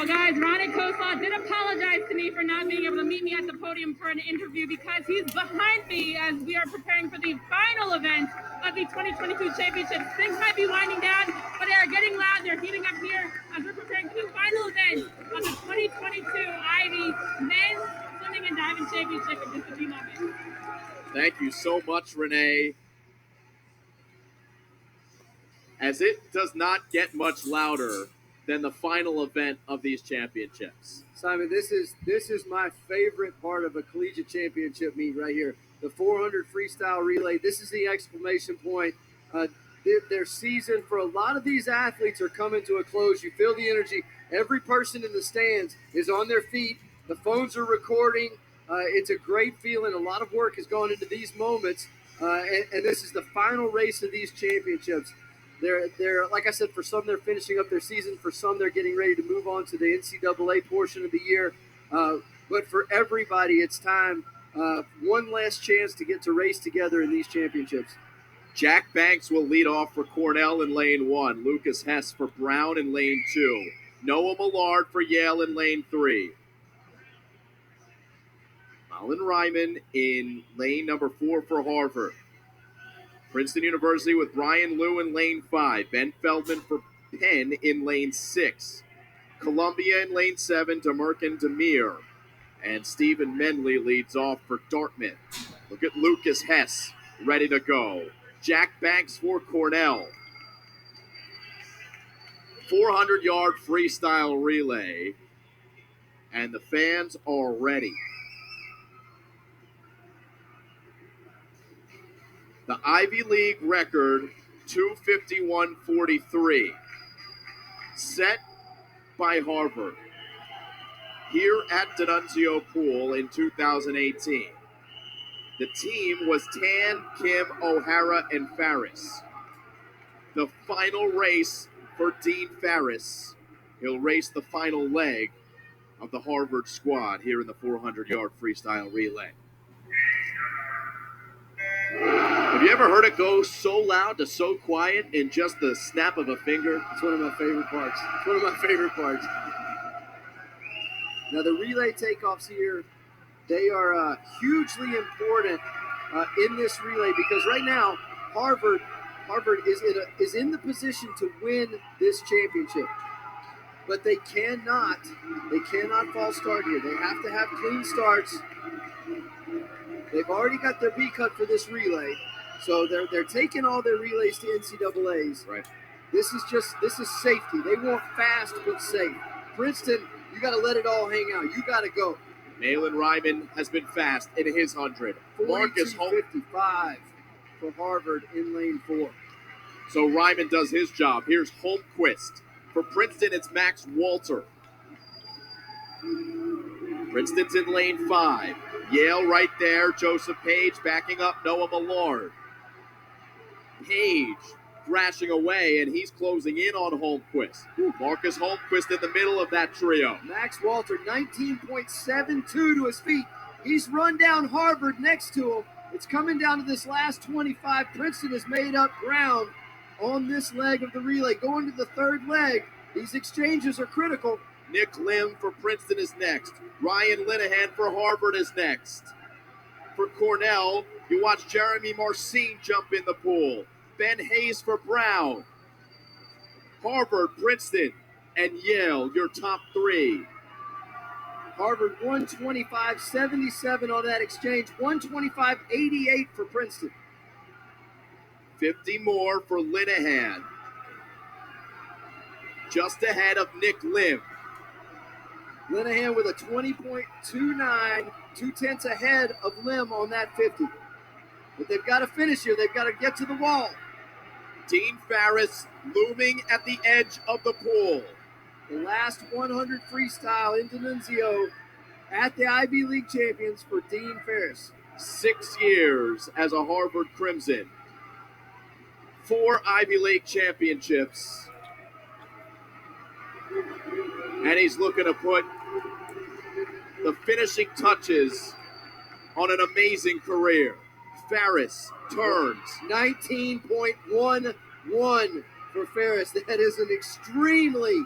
guys, Ronnie Koslaw did apologize to me for not being able to meet me at the podium for an interview because he's behind me as we are preparing for the final event of the 2022 championships. Things might be winding down, but they are getting loud. They're heating up here as we're preparing for the final event of the 2022 Ivy Men's Swimming and Diving Championship in just a few moments. Thank you so much, Renee. As it does not get much louder than the final event of these championships. Simon, this is my favorite part of a collegiate championship meet right here. The 400 freestyle relay. This is the exclamation point. Their season for a lot of these athletes are coming to a close. You feel the energy. Every person in the stands is on their feet. The phones are recording. It's a great feeling. A lot of work has gone into these moments, and this is the final race of these championships. They're like I said, for some they're finishing up their season. For some they're getting ready to move on to the NCAA portion of the year. But for everybody, it's time. One last chance to get to race together in these championships. Jack Banks will lead off for Cornell in lane 1. Lucas Hess for Brown in lane 2. Noah Millard for Yale in lane 3. Colin Ryman in lane number 4 for Harvard. Princeton University with Brian Liu in lane 5. Ben Feldman for Penn in lane 6. Columbia in lane 7, Demerkin Demir. And Stephen Menley leads off for Dartmouth. Look at Lucas Hess ready to go. Jack Banks for Cornell. 400-yard freestyle relay. And the fans are ready. The Ivy League record, 251.43, set by Harvard here at D'Annunzio Pool in 2018. The team was Tan, Kim, O'Hara, and Farris. The final race for Dean Farris. He'll race the final leg of the Harvard squad here in the 400-yard freestyle relay. Have you ever heard it go so loud to so quiet in just the snap of a finger? It's one of my favorite parts. Now the relay takeoffs here, they are hugely important in this relay because right now Harvard is in the position to win this championship. But they cannot false start here. They have to have clean starts. They've already got their B cut for this relay, so they're taking all their relays to NCAAs. Right. This is safety. They want fast but safe. Princeton, you got to let it all hang out. You got to go. Malin Ryman has been fast in his 100. Marcus 42.55 for Harvard in lane 4. So Ryman does his job. Here's Holmquist. For Princeton, it's Max Walter. Princeton's in lane 5. Yale right there. Joseph Page backing up Noah Millard. Page thrashing away, and he's closing in on Holmquist. Marcus Holmquist in the middle of that trio. Max Walter, 19.72 to his feet. He's run down Harvard next to him. It's coming down to this last 25. Princeton has made up ground on this leg of the relay. Going to the third leg, these exchanges are critical. Nick Lim for Princeton is next. Ryan Linehan for Harvard is next. For Cornell, you watch Jeremy Marcin jump in the pool. Ben Hayes for Brown. Harvard, Princeton, and Yale, your top 3. Harvard 125.77 on that exchange. 125.88 for Princeton. 50 more for Linehan. Just ahead of Nick Lim. Linehan with a 20.29, 0.2 ahead of Lim on that 50. But they've got to finish here. They've got to get to the wall. Dean Farris looming at the edge of the pool. The last 100 freestyle in D'Annunzio at the Ivy League champions for Dean Farris. 6 years as a Harvard Crimson. 4 Ivy League championships. And he's looking to put the finishing touches on an amazing career. Farris turns. 19.11 for Farris. That is an extremely